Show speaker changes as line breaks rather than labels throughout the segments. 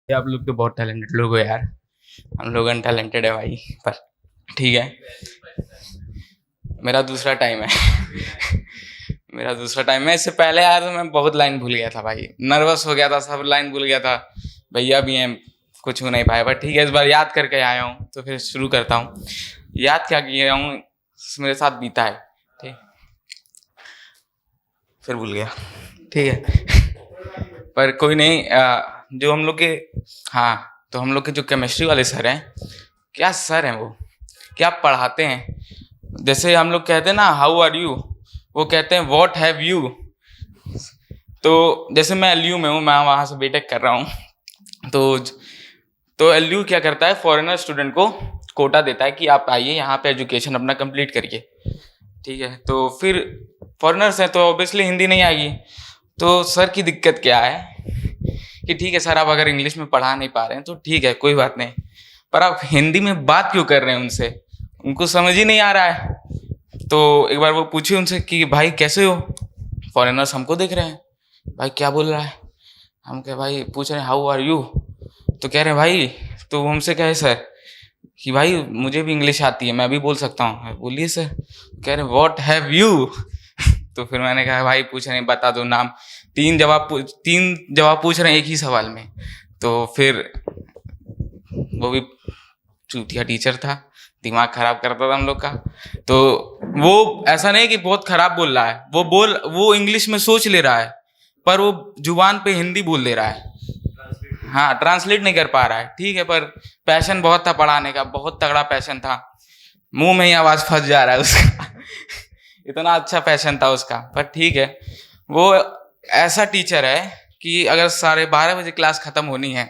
ये आप लोग तो बहुत टैलेंटेड लोग हो यार। हम लोग अनटैलेंटेड है भाई, पर ठीक है। मेरा दूसरा टाइम है। मेरा दूसरा टाइम है। इससे पहले यार तो मैं बहुत लाइन भूल गया था भाई, नर्वस हो गया था, सब लाइन भूल गया था। भैया भी हैं, कुछ हो नहीं पाया, पर ठीक है इस बार याद करके आया हूँ तो फिर शुरू करता हूँ। याद क्या किया हूँ, मेरे साथ बीता है, ठीक, फिर भूल गया, ठीक है। पर कोई नहीं। जो हम लोग के, हाँ, तो हम लोग के जो केमिस्ट्री वाले सर हैं, क्या सर हैं वो, क्या पढ़ाते हैं। जैसे हम लोग कहते हैं ना हाउ आर यू, वो कहते हैं व्हाट हैव यू। तो जैसे मैं एलयू में हूँ, मैं वहाँ से बीटेक कर रहा हूँ। तो एलयू क्या करता है, फॉरेनर स्टूडेंट को कोटा देता है कि आप आइए यहाँ पे एजुकेशन अपना कंप्लीट करिए, ठीक है। तो फिर फॉरेनर्स हैं तो ऑब्वियसली हिंदी नहीं आएगी। तो सर की दिक्कत क्या है कि ठीक है सर, आप अगर इंग्लिश में पढ़ा नहीं पा रहे हैं तो ठीक है, कोई बात नहीं, पर आप हिंदी में बात क्यों कर रहे हैं उनसे, उनको समझ ही नहीं आ रहा है। तो एक बार वो पूछे उनसे कि भाई कैसे हो, फॉरेनर्स हमको देख रहे हैं, भाई क्या बोल रहा है। हम कहे भाई, पूछ रहे हैं हाउ आर यू, तो कह रहे हैं भाई, तो वो हमसे कहे सर कि भाई मुझे भी इंग्लिश आती है, मैं भी बोल सकता हूँ। बोलिए सर। कह रहे व्हाट हैव यू। तो फिर मैंने कहा भाई पूछ रहे हैं बता दो नाम, तीन जवाब पूछ रहे हैं एक ही सवाल में। तो फिर वो भी चूतिया टीचर था, दिमाग खराब करता था हम लोग का। तो वो ऐसा नहीं कि बहुत खराब बोल रहा है, वो इंग्लिश में सोच ले रहा है, पर वो जुबान पे हिंदी बोल दे रहा है। हाँ, ट्रांसलेट नहीं कर पा रहा है, ठीक है, पर पैशन बहुत था पढ़ाने का, बहुत तगड़ा पैशन था। मुंह में ही आवाज फंस जा रहा है उसका। इतना अच्छा पैशन था उसका, पर ठीक है। वो ऐसा टीचर है कि अगर 12:30 बजे क्लास खत्म होनी है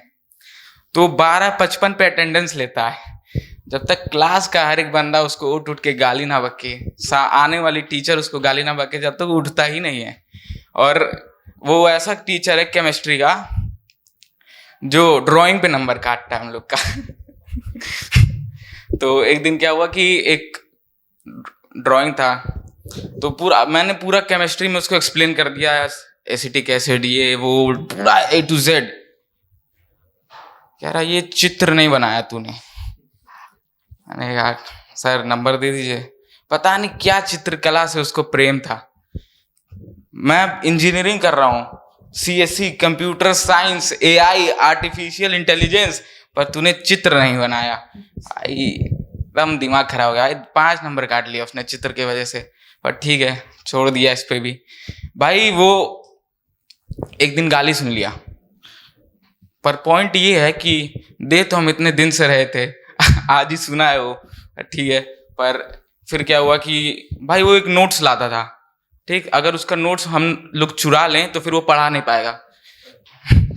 तो 12:55 पे अटेंडेंस लेता है। जब तक क्लास का हर एक बंदा उसको उठ उठ के गाली ना बके, आने वाली टीचर उसको गाली ना बके, जब तक उठता ही नहीं है। और वो ऐसा टीचर है केमिस्ट्री का जो ड्राइंग पे नंबर काटता है हम लोग का। तो एक दिन क्या हुआ कि एक ड्राइंग था, तो मैंने पूरा केमिस्ट्री में उसको एक्सप्लेन कर दिया, एसिटिक एसिड ये वो पूरा A to Z। कह रहा ये चित्र नहीं बनाया तूने। मैंने कहा सर नंबर दे दीजिए। पता नहीं क्या चित्रकला से उसको प्रेम था। मैं इंजीनियरिंग कर रहा हूँ, CSE computer science, AI artificial intelligence, पर तूने चित्र नहीं बनाया। भाई एकदम दिमाग खराब हो गया। 5 नंबर काट लिया उसने चित्र की वजह से, पर ठीक है छोड़ दिया इस पे भी। भाई वो एक दिन गाली सुन लिया, पर पॉइंट ये है कि दे तो हम इतने दिन से रहे थे, आज ही सुना है वो, ठीक है। पर फिर क्या हुआ कि भाई वो एक नोट्स लाता था, ठीक, अगर उसका नोट्स हम लोग चुरा लें तो फिर वो पढ़ा नहीं पाएगा।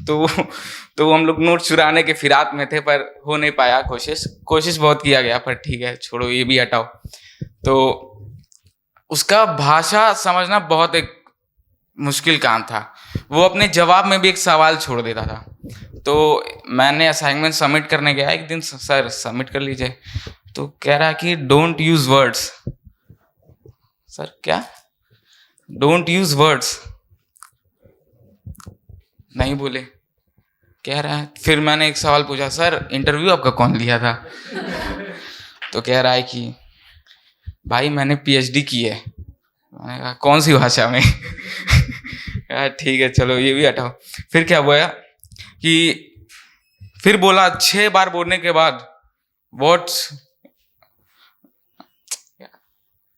तो हम लोग नोट्स चुराने के फिराक में थे, पर हो नहीं पाया। कोशिश बहुत किया गया, पर ठीक है छोड़ो, ये भी हटाओ। तो उसका भाषा समझना बहुत एक मुश्किल काम था। वो अपने जवाब में भी एक सवाल छोड़ देता था। तो मैंने असाइनमेंट सबमिट करने गया एक दिन, सर सबमिट कर लीजिए। तो कह रहा है कि डोंट यूज वर्ड्स। सर क्या, डोंट यूज वर्ड्स नहीं बोले, कह रहा है। फिर मैंने एक सवाल पूछा, सर इंटरव्यू आपका कौन लिया था। तो कह रहा है कि भाई मैंने PhD की है। मैंने कहा कौन सी भाषा में। यार ठीक है चलो ये भी हटाओ। फिर क्या हुआ कि फिर बोला 6 बार बोलने के बाद व्हाट्स,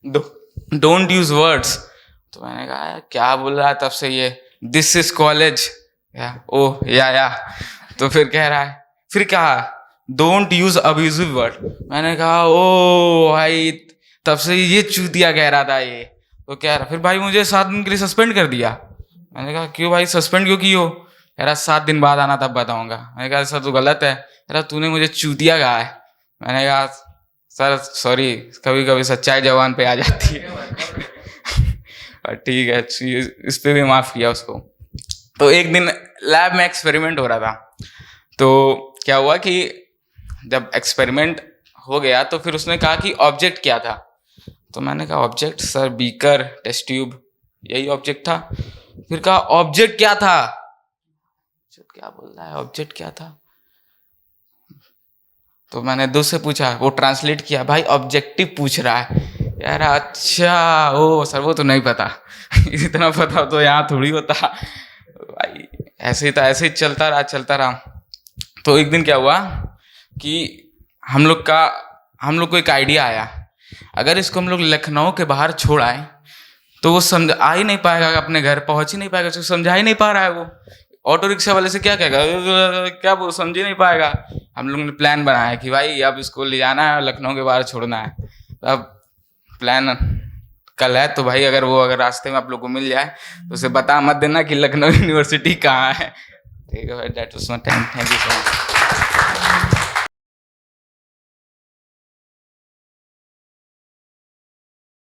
डोंट यूज वर्ड्स। तो मैंने कहा यार क्या बोल रहा है तब से ये, दिस इज कॉलेज या ओह या। तो फिर कह रहा है, फिर कहा डोंट यूज अब्यूजिव वर्ड। मैंने कहा ओ भाई, तब से ये चूतिया कह रहा था ये। तो कह रहा फिर भाई मुझे 7 दिन के लिए सस्पेंड कर दिया। मैंने कहा क्यों भाई, सस्पेंड क्यों की हो। कह रहा 7 दिन बाद आना तब बताऊंगा। मैंने कहा सर तो गलत है। कह रहा तूने मुझे चूतिया कहा है। मैंने कहा सर सॉरी, कभी कभी सच्चाई जवान पे आ जाती है। और ठीक है, इस पे भी माफ किया उसको। तो एक दिन लैब में एक्सपेरिमेंट हो रहा था। तो क्या हुआ कि जब एक्सपेरिमेंट हो गया तो फिर उसने कहा कि ऑब्जेक्ट क्या था। तो मैंने कहा object sir beaker, test tube, यही ऑब्जेक्ट था। फिर कहा ऑब्जेक्ट क्या था, क्या बोल रहा है ऑब्जेक्ट क्या था। तो मैंने दोस्त से पूछा, वो ट्रांसलेट किया, भाई ऑब्जेक्टिव पूछ रहा है। यार अच्छा, ओ सर वो तो नहीं पता इतना पता तो यहाँ थोड़ी होता भाई। ऐसे ही था, ऐसे ही चलता रहा। तो एक दिन क्या हुआ कि हम लोग को एक आइडिया आया, अगर इसको हम लोग लखनऊ के बाहर छोड़ आए तो वो समझ आ ही नहीं पाएगा, अपने घर पहुंच ही नहीं पाएगा, उसको समझा ही नहीं पा रहा है। वो ऑटो रिक्शा वाले से क्या कहेगा, क्या वो समझ ही नहीं पाएगा। हम लोग ने प्लान बनाया कि भाई अब इसको ले जाना है, लखनऊ के बाहर छोड़ना है। अब प्लान कल है, तो भाई अगर रास्ते में आप लोग को मिल जाए तो उसे बता मत देना कि लखनऊ यूनिवर्सिटी कहाँ है। ठीक है भाई, that was my time, thank you so much.